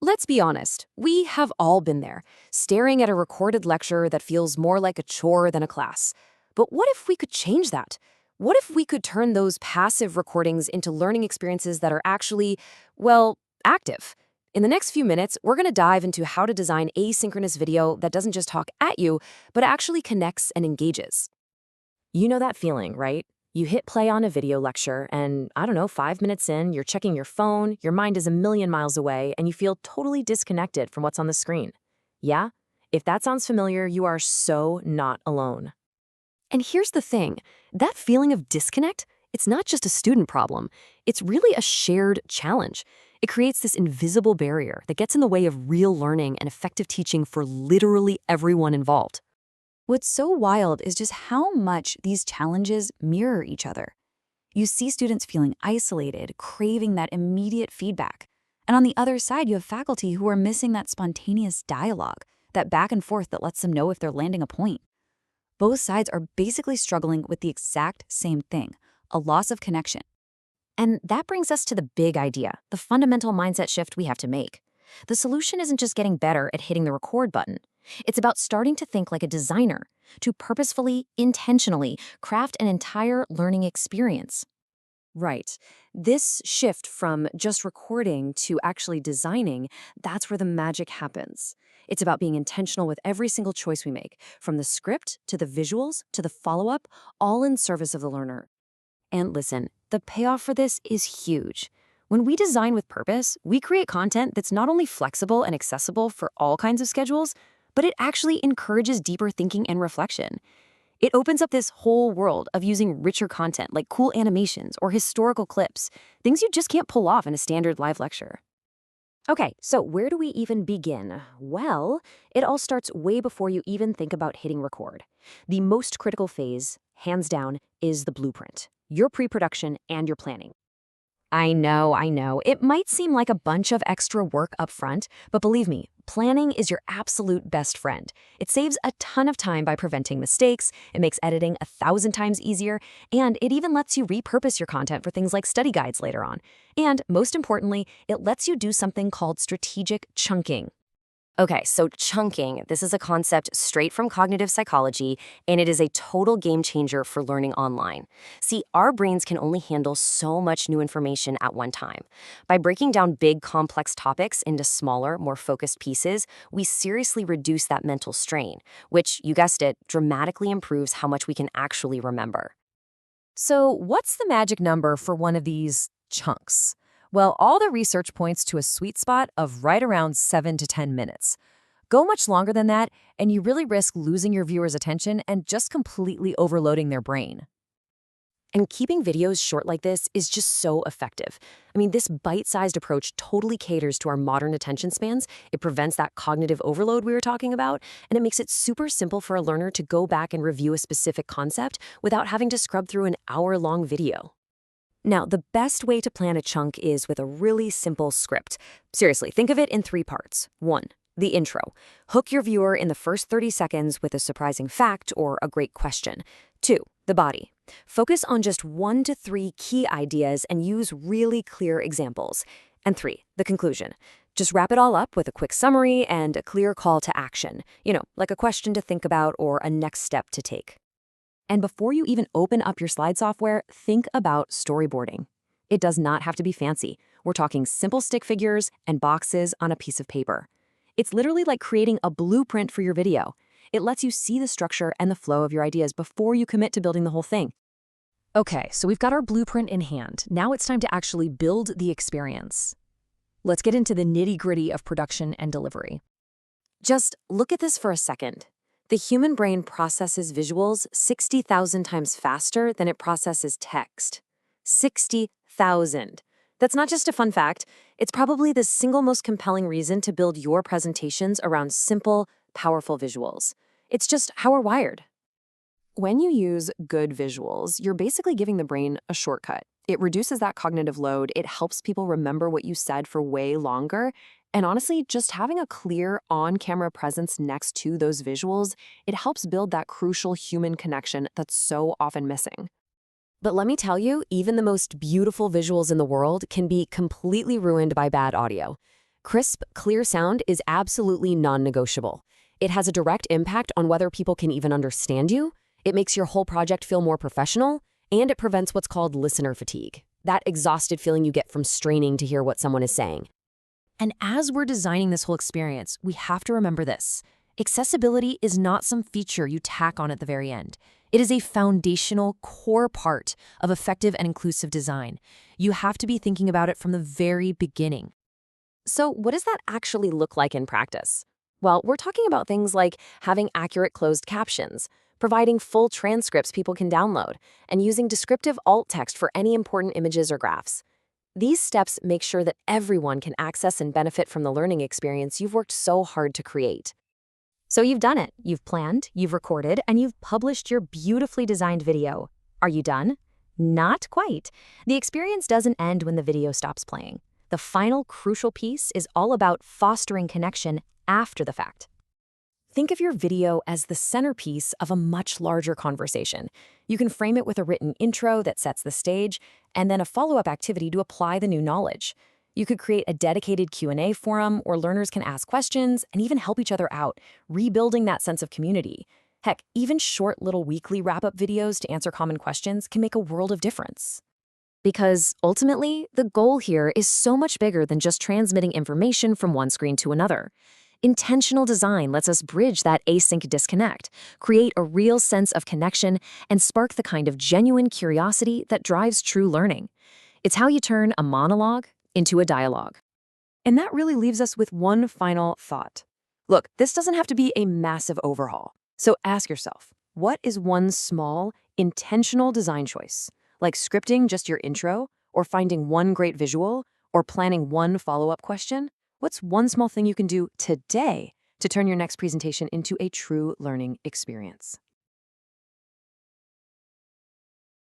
Let's be honest, we have all been there, staring at a recorded lecture that feels more like a chore than a class. But what if we could change that? What if we could turn those passive recordings into learning experiences that are actually, well, active? In the next few minutes, we're going to dive into how to design asynchronous video that doesn't just talk at you, but actually connects and engages. You know that feeling, right? You hit play on a video lecture, and I don't know, 5 minutes in, you're checking your phone, your mind is a million miles away, and you feel totally disconnected from what's on the screen. Yeah? If that sounds familiar, you are so not alone. And here's the thing, that feeling of disconnect, it's not just a student problem. It's really a shared challenge. It creates this invisible barrier that gets in the way of real learning and effective teaching for literally everyone involved. What's so wild is just how much these challenges mirror each other. You see students feeling isolated, craving that immediate feedback. And on the other side, you have faculty who are missing that spontaneous dialogue, that back and forth that lets them know if they're landing a point. Both sides are basically struggling with the exact same thing, a loss of connection. And that brings us to the big idea, the fundamental mindset shift we have to make. The solution isn't just getting better at hitting the record button. It's about starting to think like a designer, to purposefully, intentionally craft an entire learning experience. Right. This shift from just recording to actually designing, that's where the magic happens. It's about being intentional with every single choice we make, from the script to the visuals to the follow-up, all in service of the learner. And listen, the payoff for this is huge. When we design with purpose, we create content that's not only flexible and accessible for all kinds of schedules, but it actually encourages deeper thinking and reflection. It opens up this whole world of using richer content like cool animations or historical clips, things you just can't pull off in a standard live lecture. Okay, so where do we even begin? Well, it all starts way before you even think about hitting record. The most critical phase, hands down, is the blueprint, your pre-production and your planning. I know. It might seem like a bunch of extra work up front, but believe me, planning is your absolute best friend. It saves a ton of time by preventing mistakes, it makes editing 1,000 times easier, and it even lets you repurpose your content for things like study guides later on. And most importantly, it lets you do something called strategic chunking. Okay, so chunking, this is a concept straight from cognitive psychology, and it is a total game changer for learning online. See, our brains can only handle so much new information at one time. By breaking down big, complex topics into smaller, more focused pieces, we seriously reduce that mental strain, which, you guessed it, dramatically improves how much we can actually remember. So, what's the magic number for one of these chunks? Well, all the research points to a sweet spot of right around 7 to 10 minutes. Go much longer than that, and you really risk losing your viewer's attention and just completely overloading their brain. And keeping videos short like this is just so effective. I mean, this bite-sized approach totally caters to our modern attention spans. It prevents that cognitive overload we were talking about, and it makes it super simple for a learner to go back and review a specific concept without having to scrub through an hour-long video. Now, the best way to plan a chunk is with a really simple script. Seriously, think of it in 3 parts. 1. The intro. Hook your viewer in the first 30 seconds with a surprising fact or a great question. 2. The body. Focus on just 1 to 3 key ideas and use really clear examples. And 3. The conclusion. Just wrap it all up with a quick summary and a clear call to action. Like a question to think about or a next step to take. And before you even open up your slide software, think about storyboarding. It does not have to be fancy. We're talking simple stick figures and boxes on a piece of paper. It's literally like creating a blueprint for your video. It lets you see the structure and the flow of your ideas before you commit to building the whole thing. Okay, so we've got our blueprint in hand. Now it's time to actually build the experience. Let's get into the nitty-gritty of production and delivery. Just look at this for a second. The human brain processes visuals 60,000 times faster than it processes text. 60,000. That's not just a fun fact. It's probably the single most compelling reason to build your presentations around simple, powerful visuals. It's just how we're wired. When you use good visuals, you're basically giving the brain a shortcut. It reduces that cognitive load. It helps people remember what you said for way longer. And honestly, just having a clear on-camera presence next to those visuals, it helps build that crucial human connection that's so often missing. But let me tell you, even the most beautiful visuals in the world can be completely ruined by bad audio. Crisp, clear sound is absolutely non-negotiable. It has a direct impact on whether people can even understand you, it makes your whole project feel more professional, and it prevents what's called listener fatigue, that exhausted feeling you get from straining to hear what someone is saying. And as we're designing this whole experience, we have to remember this. Accessibility is not some feature you tack on at the very end. It is a foundational core part of effective and inclusive design. You have to be thinking about it from the very beginning. So what does that actually look like in practice? Well, we're talking about things like having accurate closed captions, providing full transcripts people can download, and using descriptive alt text for any important images or graphs. These steps make sure that everyone can access and benefit from the learning experience you've worked so hard to create. So you've done it. You've planned, you've recorded, and you've published your beautifully designed video. Are you done? Not quite. The experience doesn't end when the video stops playing. The final crucial piece is all about fostering connection after the fact. Think of your video as the centerpiece of a much larger conversation. You can frame it with a written intro that sets the stage, and then a follow-up activity to apply the new knowledge. You could create a dedicated Q&A forum where learners can ask questions and even help each other out, rebuilding that sense of community. Heck, even short little weekly wrap-up videos to answer common questions can make a world of difference. Because ultimately, the goal here is so much bigger than just transmitting information from one screen to another. Intentional design lets us bridge that async disconnect, create a real sense of connection, and spark the kind of genuine curiosity that drives true learning. It's how you turn a monologue into a dialogue. And that really leaves us with one final thought. Look, this doesn't have to be a massive overhaul. So ask yourself, what is one small, intentional design choice? Like scripting just your intro, or finding one great visual, or planning one follow-up question? What's one small thing you can do today to turn your next presentation into a true learning experience?